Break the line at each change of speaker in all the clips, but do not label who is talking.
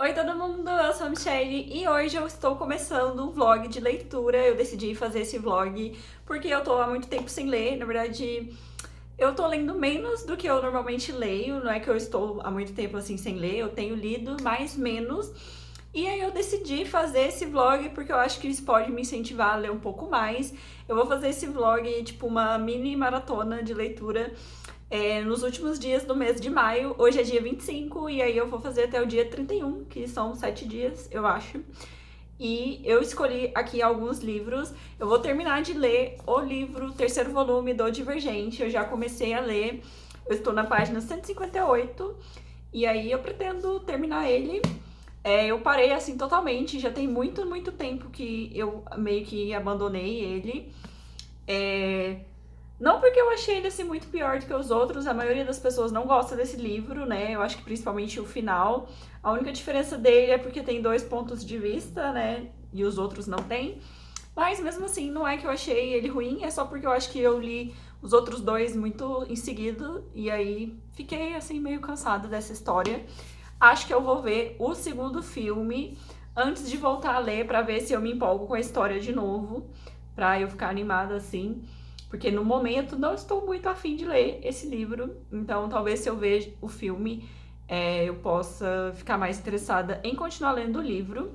Oi todo mundo, eu sou a Michelle e hoje eu estou começando um vlog de leitura. Eu decidi fazer esse vlog porque eu tô há muito tempo sem ler. Na verdade, eu tô lendo menos do que eu normalmente leio. Não é que eu estou há muito tempo assim sem ler, eu tenho lido mais menos. E aí eu decidi fazer esse vlog porque eu acho que isso pode me incentivar a ler um pouco mais. Eu vou fazer esse vlog tipo uma mini maratona de leitura nos últimos dias do mês de maio. Hoje é dia 25 e aí eu vou fazer até o dia 31, que são 7 dias, eu acho. E eu escolhi aqui alguns livros. Eu vou terminar de ler o livro, o terceiro volume do Divergente. Eu já comecei a ler, eu estou na página 158 e aí eu pretendo terminar ele. Eu parei assim totalmente, já tem muito, muito tempo que eu meio que abandonei ele. Não porque eu achei ele assim muito pior do que os outros, a maioria das pessoas não gosta desse livro, né? Eu acho que principalmente o final. A única diferença dele é porque tem dois pontos de vista, né? E os outros não tem. Mas mesmo assim, não é que eu achei ele ruim, é só porque eu acho que eu li os outros dois muito em seguida e aí fiquei assim meio cansada dessa história. Acho que eu vou ver o segundo filme antes de voltar a ler pra ver se eu me empolgo com a história de novo, pra eu ficar animada assim. Porque no momento não estou muito afim de ler esse livro, então talvez se eu ver o filme eu possa ficar mais interessada em continuar lendo o livro.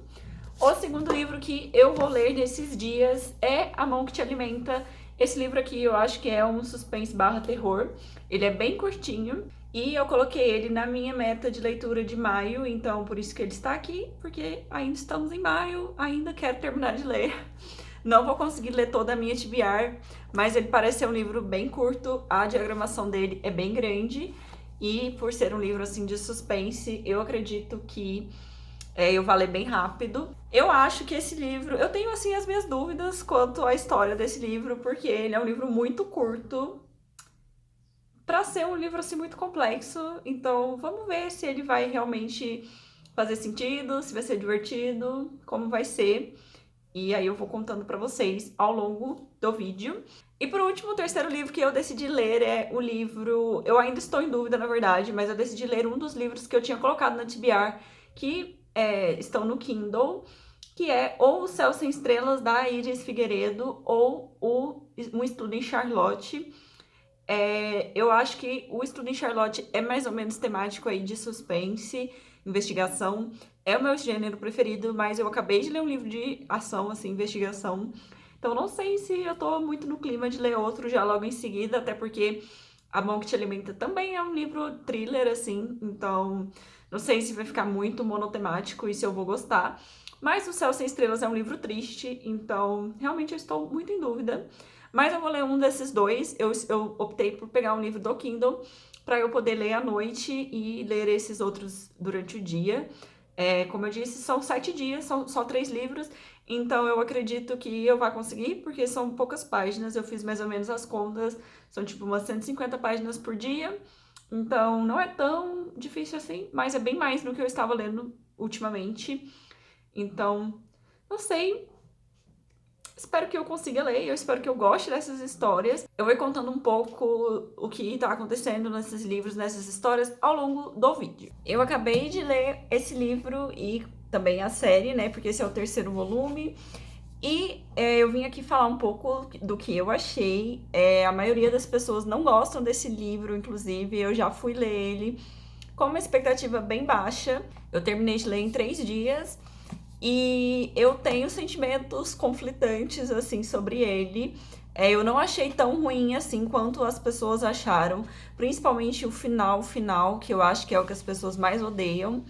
O segundo livro que eu vou ler nesses dias é A Mão que Te Alimenta. Esse livro aqui eu acho que é um suspense barra terror. Ele é bem curtinho e eu coloquei ele na minha meta de leitura de maio, então por isso que ele está aqui, porque ainda estamos em maio, ainda quero terminar de ler. Não vou conseguir ler toda a minha TBR, mas ele parece ser um livro bem curto, a diagramação dele é bem grande, e por ser um livro assim de suspense, eu acredito que eu vou ler bem rápido. Eu acho que esse livro, eu tenho assim as minhas dúvidas quanto à história desse livro, porque ele é um livro muito curto para ser um livro assim muito complexo. Então, vamos ver se ele vai realmente fazer sentido, se vai ser divertido, como vai ser. E aí eu vou contando pra vocês ao longo do vídeo. E por último, o terceiro livro que eu decidi ler é o livro... Eu ainda estou em dúvida, na verdade, mas eu decidi ler um dos livros que eu tinha colocado na TBR, que estão no Kindle, que é ou O Céu Sem Estrelas, da Iris Figueiredo, ou Um Estudo em Charlotte. Eu acho que o Estudo em Charlotte é mais ou menos temático aí de suspense, investigação. É o meu gênero preferido, mas eu acabei de ler um livro de ação, assim, investigação. Então não sei se eu tô muito no clima de ler outro já logo em seguida, até porque A Mão que Te Alimenta também é um livro thriller, assim. Então não sei se vai ficar muito monotemático e se eu vou gostar. Mas O Céu Sem Estrelas é um livro triste, então realmente eu estou muito em dúvida. Mas eu vou ler um desses dois. Eu optei por pegar um livro do Kindle para eu poder ler à noite e ler esses outros durante o dia. Como eu disse, são 7 dias, são só 3 livros, então eu acredito que eu vou conseguir, porque são poucas páginas, eu fiz mais ou menos as contas, são tipo umas 150 páginas por dia, então não é tão difícil assim, mas é bem mais do que eu estava lendo ultimamente, então não sei. Espero que eu consiga ler, eu espero que eu goste dessas histórias. Eu vou contando um pouco o que tá acontecendo nesses livros, nessas histórias, ao longo do vídeo. Eu acabei de ler esse livro e também a série, né, porque esse é o terceiro volume. E eu vim aqui falar um pouco do que eu achei. A maioria das pessoas não gostam desse livro, inclusive eu já fui ler ele com uma expectativa bem baixa. Eu terminei de ler em 3 dias. E eu tenho sentimentos conflitantes, assim, sobre ele. Eu não achei tão ruim, assim, quanto as pessoas acharam. Principalmente o final, que eu acho que é o que as pessoas mais odeiam.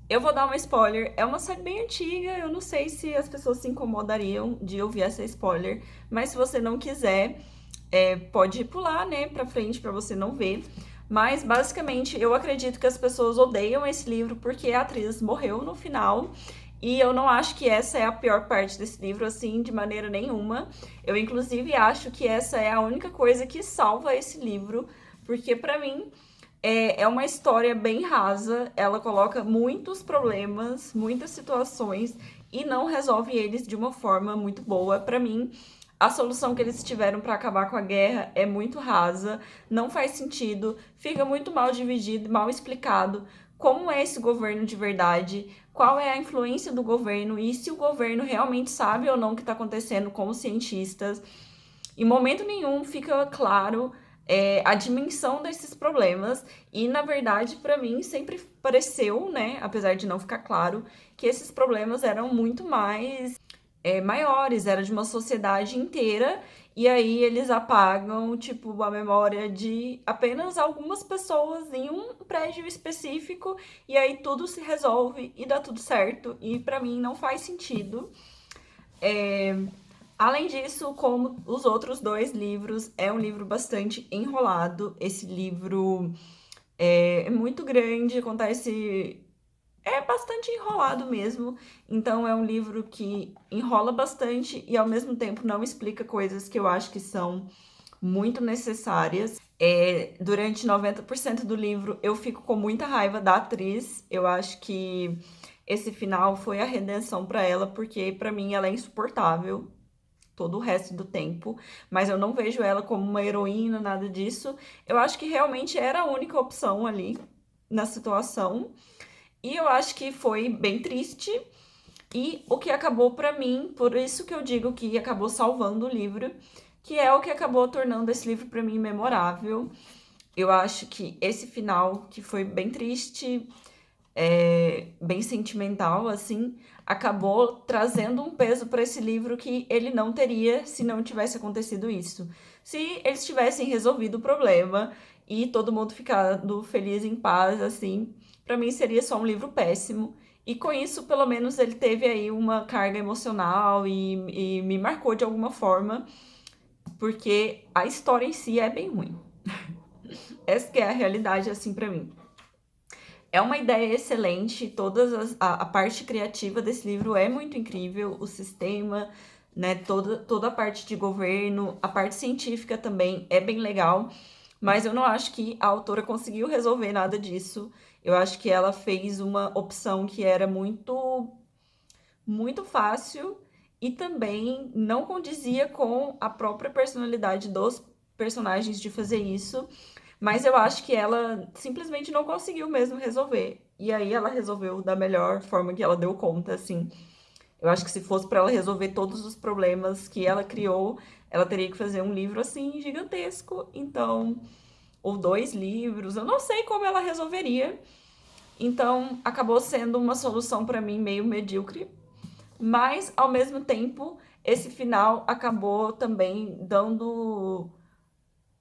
Eu vou dar uma spoiler. É uma série bem antiga, eu não sei se as pessoas se incomodariam de ouvir essa spoiler. Mas se você não quiser, pode pular, né, pra frente, pra você não ver. Mas, basicamente, eu acredito que as pessoas odeiam esse livro porque a atriz morreu no final. E eu não acho que essa é a pior parte desse livro, assim, de maneira nenhuma. Eu, inclusive, acho que essa é a única coisa que salva esse livro, porque, pra mim, é uma história bem rasa. Ela coloca muitos problemas, muitas situações, e não resolve eles de uma forma muito boa. Pra mim, A solução que eles tiveram para acabar com a guerra é muito rasa, não faz sentido, fica muito mal dividido, mal explicado como é esse governo de verdade, qual é a influência do governo e se o governo realmente sabe ou não o que está acontecendo com os cientistas. Em momento nenhum fica claro a dimensão desses problemas e, na verdade, para mim sempre pareceu, né, apesar de não ficar claro, que esses problemas eram muito mais maiores, era de uma sociedade inteira, e aí eles apagam, tipo, a memória de apenas algumas pessoas em um prédio específico, e aí tudo se resolve e dá tudo certo, e pra mim não faz sentido. Além disso, como os outros dois livros, é um livro bastante enrolado. Esse livro é muito grande, acontece é bastante enrolado mesmo, então é um livro que enrola bastante e ao mesmo tempo não explica coisas que eu acho que são muito necessárias. Durante 90% do livro eu fico com muita raiva da atriz, eu acho que esse final foi a redenção para ela, porque para mim ela é insuportável todo o resto do tempo, mas eu não vejo ela como uma heroína, nada disso. Eu acho que realmente era a única opção ali na situação. E eu acho que foi bem triste. E o que acabou pra mim, por isso que eu digo que acabou salvando o livro, que é o que acabou tornando esse livro pra mim memorável. Eu acho que esse final, que foi bem triste, bem sentimental, assim, acabou trazendo um peso para esse livro que ele não teria se não tivesse acontecido isso. Se eles tivessem resolvido o problema e todo mundo ficado feliz em paz, assim, para mim seria só um livro péssimo. E com isso, pelo menos, ele teve aí uma carga emocional e me marcou de alguma forma, porque a história em si é bem ruim. Essa que é a realidade, assim, para mim. É uma ideia excelente, a parte criativa desse livro é muito incrível, o sistema, né, toda a parte de governo, a parte científica também é bem legal, mas eu não acho que a autora conseguiu resolver nada disso. Eu acho que ela fez uma opção que era muito fácil e também não condizia com a própria personalidade dos personagens de fazer isso. Mas eu acho que ela simplesmente não conseguiu mesmo resolver. E aí ela resolveu da melhor forma que ela deu conta, assim. Eu acho que se fosse para ela resolver todos os problemas que ela criou, ela teria que fazer um livro assim gigantesco. Então, ou dois livros, eu não sei como ela resolveria. Então, acabou sendo uma solução para mim meio medíocre, mas ao mesmo tempo, esse final acabou também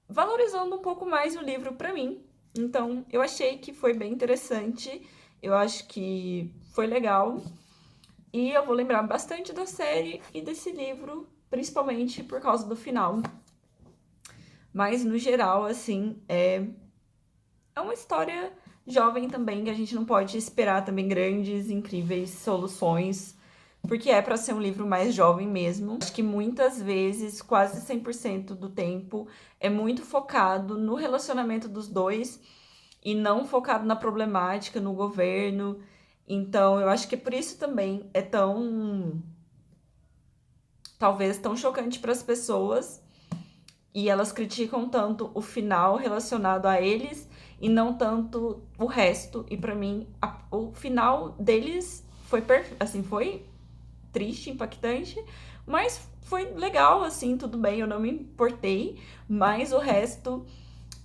valorizando um pouco mais o livro para mim. Então, eu achei que foi bem interessante, eu acho que foi legal. E eu vou lembrar bastante da série e desse livro, principalmente por causa do final. Mas, no geral, assim, é uma história jovem também, que a gente não pode esperar também grandes, incríveis soluções, porque é para ser um livro mais jovem mesmo. Acho que muitas vezes, quase 100% do tempo, é muito focado no relacionamento dos dois e não focado na problemática, no governo. Então, eu acho que por isso também é talvez tão chocante para as pessoas e elas criticam tanto o final relacionado a eles e não tanto o resto. E para mim, o final deles foi assim, foi triste, impactante, mas foi legal, assim, tudo bem, eu não me importei, mas o resto,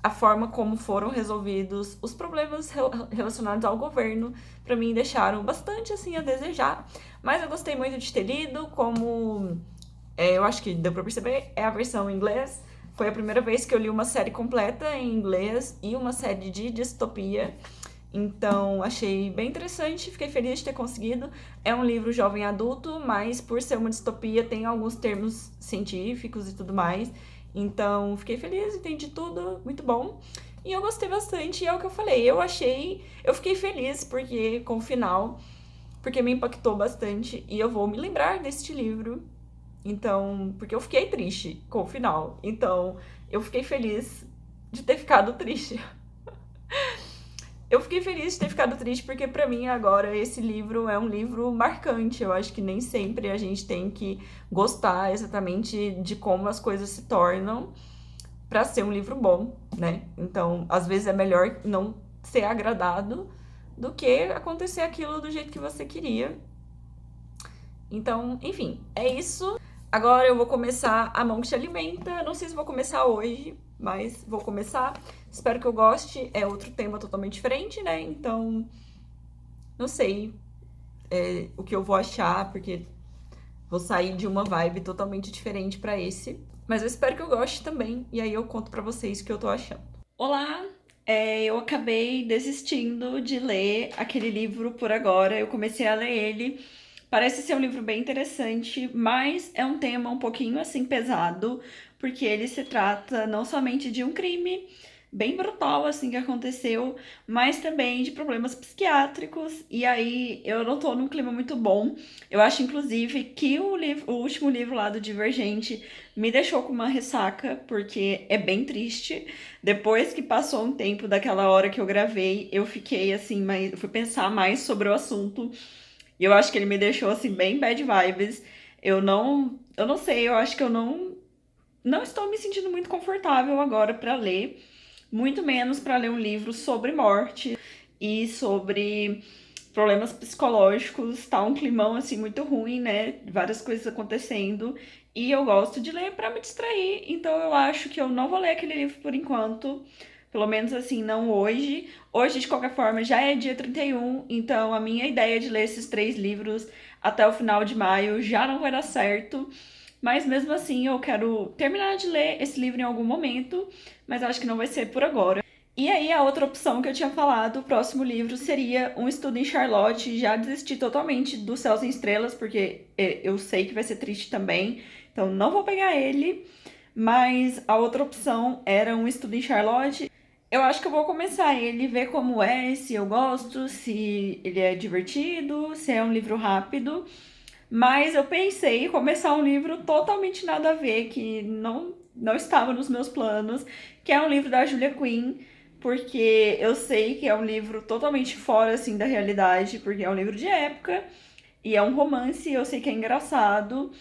a forma como foram resolvidos os problemas relacionados ao governo, para mim deixaram bastante, assim, a desejar. Mas eu gostei muito de ter lido, como eu acho que deu pra perceber, é a versão em inglês. Foi a primeira vez que eu li uma série completa em inglês e uma série de distopia. Então, achei bem interessante, fiquei feliz de ter conseguido. É um livro jovem adulto, mas por ser uma distopia, tem alguns termos científicos e tudo mais. Então, fiquei feliz, entendi tudo, muito bom. E eu gostei bastante, e é o que eu falei, eu fiquei feliz porque com o final, porque me impactou bastante e eu vou me lembrar deste livro. Então, porque eu fiquei triste com o final. Então, eu fiquei feliz de ter ficado triste. Eu fiquei feliz de ter ficado triste porque pra mim agora esse livro é um livro marcante. Eu acho que nem sempre a gente tem que gostar exatamente de como as coisas se tornam pra ser um livro bom, né? Então, às vezes é melhor não ser agradado do que acontecer aquilo do jeito que você queria. Então, enfim, é isso. Agora eu vou começar A Mão que Te Alimenta. Não sei se vou começar hoje, mas vou começar. Espero que eu goste. É outro tema totalmente diferente, né? Então, não sei o que eu vou achar, porque vou sair de uma vibe totalmente diferente pra esse. Mas eu espero que eu goste também. E aí eu conto pra vocês o que eu tô achando. Olá! Eu acabei desistindo de ler aquele livro por agora. Eu comecei a ler ele. Parece ser um livro bem interessante, mas é um tema um pouquinho assim pesado, porque ele se trata não somente de um crime bem brutal assim que aconteceu, mas também de problemas psiquiátricos. E aí eu não tô num clima muito bom. Eu acho inclusive que o último livro lá do Divergente me deixou com uma ressaca, porque é bem triste. Depois que passou um tempo daquela hora que eu gravei, eu fiquei assim, mas eu fui pensar mais sobre o assunto. E eu acho que ele me deixou assim bem bad vibes. Eu não sei, eu acho que eu não estou me sentindo muito confortável agora para ler, muito menos para ler um livro sobre morte e sobre problemas psicológicos. Tá um climão assim muito ruim, né? Várias coisas acontecendo. E eu gosto de ler para me distrair, então eu acho que eu não vou ler aquele livro por enquanto. Pelo menos assim, não hoje. Hoje, de qualquer forma, já é dia 31, então a minha ideia de ler esses 3 livros até o final de maio já não vai dar certo. Mas mesmo assim, eu quero terminar de ler esse livro em algum momento, mas acho que não vai ser por agora. E aí, a outra opção que eu tinha falado, o próximo livro, seria Um Estudo em Charlotte. Já desisti totalmente do Céus em Estrelas, porque eu sei que vai ser triste também, então não vou pegar ele. Mas a outra opção era Um Estudo em Charlotte. Eu acho que eu vou começar ele, ver como é, se eu gosto, se ele é divertido, se é um livro rápido. Mas eu pensei em começar um livro totalmente nada a ver, que não estava nos meus planos, que é um livro da Julia Quinn, porque eu sei que é um livro totalmente fora assim da realidade, porque é um livro de época e é um romance, eu sei que é engraçado.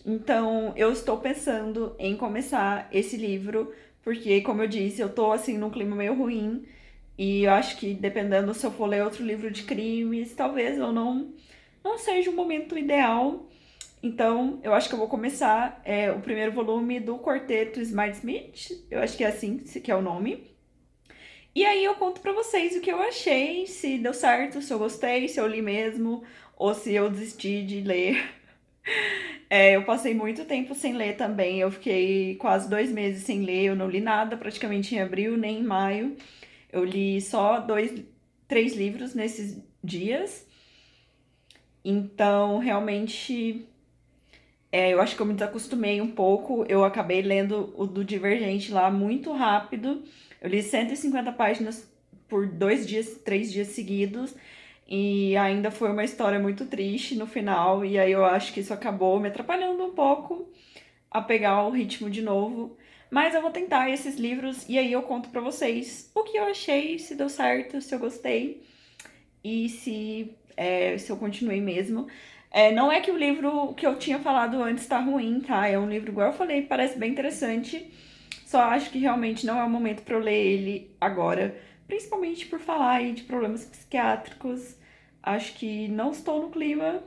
Então, eu estou pensando em começar esse livro, porque, como eu disse, eu tô assim num clima meio ruim. E eu acho que dependendo se eu for ler outro livro de crimes, talvez eu não seja o momento ideal. Então, eu acho que eu vou começar o primeiro volume do Quarteto Smart Smith. Eu acho que é assim que é o nome. E aí eu conto pra vocês o que eu achei, se deu certo, se eu gostei, se eu li mesmo, ou se eu desisti de ler. Eu passei muito tempo sem ler também. Eu fiquei quase 2 meses sem ler. Eu não li nada praticamente em abril nem em maio. Eu li só 3 livros nesses dias. Então, realmente, eu acho que eu me desacostumei um pouco. Eu acabei lendo o do Divergente lá muito rápido. Eu li 150 páginas por 2 dias, 3 dias seguidos. E ainda foi uma história muito triste no final. E aí eu acho que isso acabou me atrapalhando um pouco a pegar o ritmo de novo. Mas eu vou tentar esses livros e aí eu conto pra vocês o que eu achei, se deu certo, se eu gostei e se eu continuei mesmo. Não é que o livro que eu tinha falado antes tá ruim, tá? É um livro, igual eu falei, parece bem interessante. Só acho que realmente não é o momento pra eu ler ele agora. Principalmente por falar aí de problemas psiquiátricos. Acho que não estou no clima,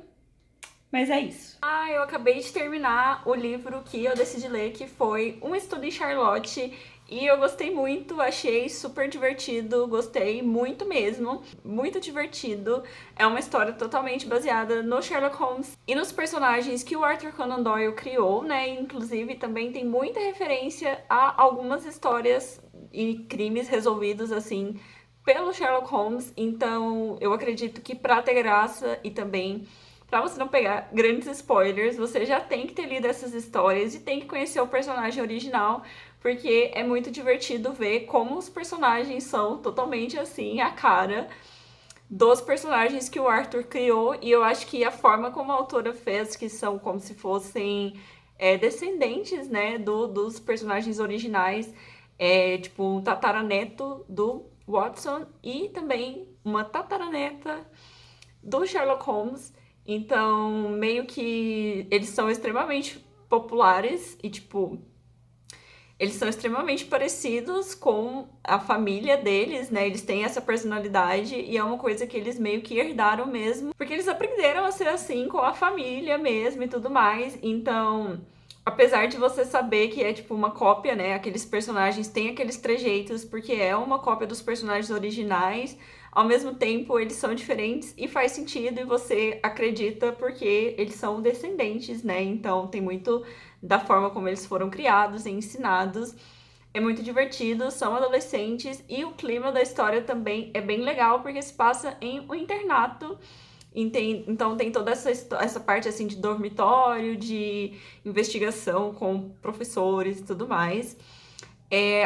mas é isso. Eu acabei de terminar o livro que eu decidi ler, que foi Um Estudo em Charlotte. E eu gostei muito, achei super divertido, gostei muito mesmo, muito divertido. É uma história totalmente baseada no Sherlock Holmes e nos personagens que o Arthur Conan Doyle criou, né? Inclusive também tem muita referência a algumas histórias e crimes resolvidos assim pelo Sherlock Holmes. Então eu acredito que pra ter graça e também pra você não pegar grandes spoilers, você já tem que ter lido essas histórias e tem que conhecer o personagem original, porque é muito divertido ver como os personagens são totalmente assim, a cara dos personagens que o Arthur criou. E eu acho que a forma como a autora fez, que são como se fossem descendentes, né, dos personagens originais, tipo um tataraneto do Watson e também uma tataraneta do Sherlock Holmes. Então, meio que eles são extremamente populares e, tipo, eles são extremamente parecidos com a família deles, né? Eles têm essa personalidade e é uma coisa que eles meio que herdaram mesmo, porque eles aprenderam a ser assim com a família mesmo e tudo mais. Então, apesar de você saber que é tipo uma cópia, né? Aqueles personagens têm aqueles trejeitos porque é uma cópia dos personagens originais. Ao mesmo tempo, eles são diferentes e faz sentido e você acredita porque eles são descendentes, né? Então, tem muito da forma como eles foram criados e ensinados. É muito divertido, são adolescentes e o clima da história também é bem legal porque se passa em um internato. Então tem toda essa parte assim de dormitório, de investigação com professores e tudo mais.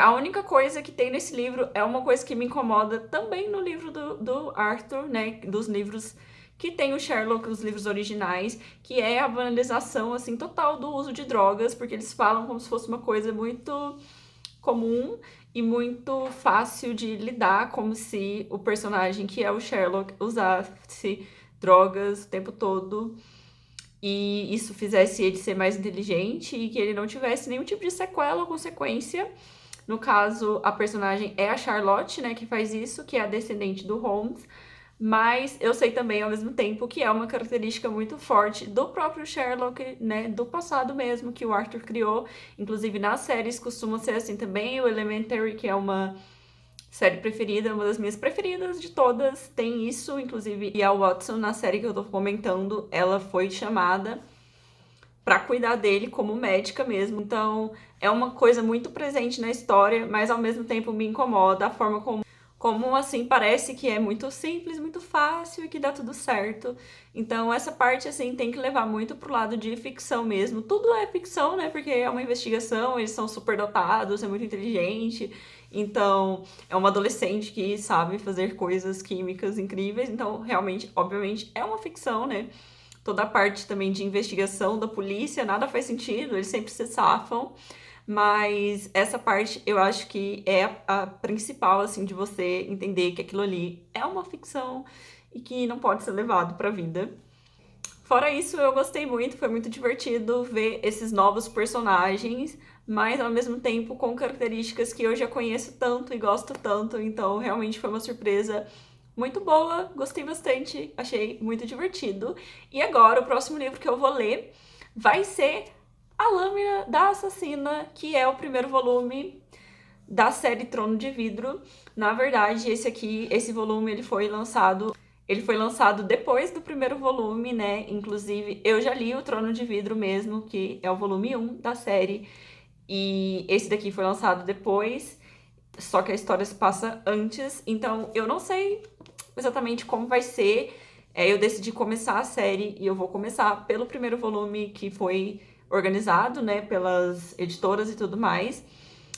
A única coisa que tem nesse livro é uma coisa que me incomoda também no livro do Arthur, né? Dos livros que tem o Sherlock, os livros originais, que é a banalização, assim, total do uso de drogas, porque eles falam como se fosse uma coisa muito comum e muito fácil de lidar, como se o personagem que é o Sherlock usasse drogas o tempo todo e isso fizesse ele ser mais inteligente e que ele não tivesse nenhum tipo de sequela ou consequência. No caso, a personagem é a Charlotte, né, que faz isso, que é a descendente do Holmes. Mas eu sei também, ao mesmo tempo, que é uma característica muito forte do próprio Sherlock, né, do passado mesmo, que o Arthur criou. Inclusive, nas séries costuma ser assim também. O Elementary, que é uma série preferida, uma das minhas preferidas de todas, tem isso. Inclusive, e a Watson, na série que eu tô comentando, ela foi chamada para cuidar dele como médica mesmo. Então, é uma coisa muito presente na história, mas ao mesmo tempo me incomoda a forma como assim parece que é muito simples, muito fácil e que dá tudo certo. Então essa parte assim tem que levar muito pro lado de ficção mesmo. Tudo é ficção, né? Porque é uma investigação, eles são super dotados, é muito inteligente. Então, é uma adolescente que sabe fazer coisas químicas incríveis. Então, realmente, obviamente, é uma ficção, né? Toda a parte também de investigação da polícia, nada faz sentido, eles sempre se safam. Mas essa parte eu acho que é a principal, assim, de você entender que aquilo ali é uma ficção e que não pode ser levado pra vida. Fora isso, eu gostei muito, foi muito divertido ver esses novos personagens, mas ao mesmo tempo com características que eu já conheço tanto e gosto tanto, então realmente foi uma surpresa muito boa, gostei bastante, achei muito divertido. E agora, o próximo livro que eu vou ler vai ser A Lâmina da Assassina, que é o primeiro volume da série Trono de Vidro. Na verdade, esse volume, ele foi lançado depois do primeiro volume, né? Inclusive, eu já li o Trono de Vidro mesmo, que é o volume 1 da série, e esse daqui foi lançado depois, só que a história se passa antes, então eu não sei exatamente como vai ser. Eu decidi começar a série e eu vou começar pelo primeiro volume que foi organizado, né, pelas editoras e tudo mais.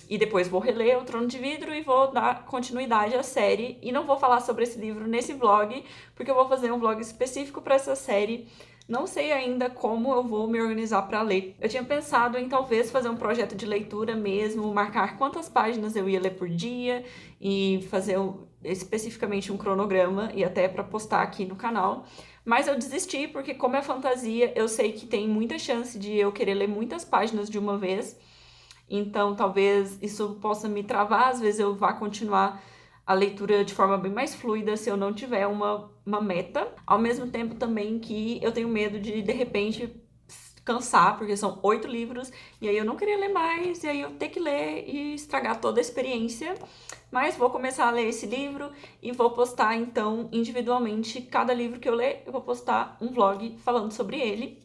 E depois vou reler o Trono de Vidro e vou dar continuidade à série. E não vou falar sobre esse livro nesse vlog, porque eu vou fazer um vlog específico para essa série. Não sei ainda como eu vou me organizar para ler. Eu tinha pensado em talvez fazer um projeto de leitura mesmo, marcar quantas páginas eu ia ler por dia e fazer especificamente um cronograma e até para postar aqui no canal. Mas eu desisti porque como é fantasia, eu sei que tem muita chance de eu querer ler muitas páginas de uma vez. Então, talvez isso possa me travar, às vezes eu vá continuar a leitura de forma bem mais fluida se eu não tiver uma meta. Ao mesmo tempo também que eu tenho medo de repente, cansar, porque são 8 livros, e aí eu não queria ler mais, e aí eu ter que ler e estragar toda a experiência. Mas vou começar a ler esse livro e vou postar, então, individualmente, cada livro que eu ler, eu vou postar um vlog falando sobre ele.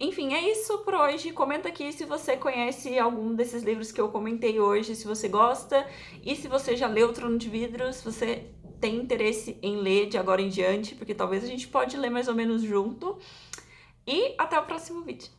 Enfim, é isso por hoje. Comenta aqui se você conhece algum desses livros que eu comentei hoje, se você gosta, e se você já leu o Trono de Vidro, se você tem interesse em ler de agora em diante, porque talvez a gente pode ler mais ou menos junto. E até o próximo vídeo.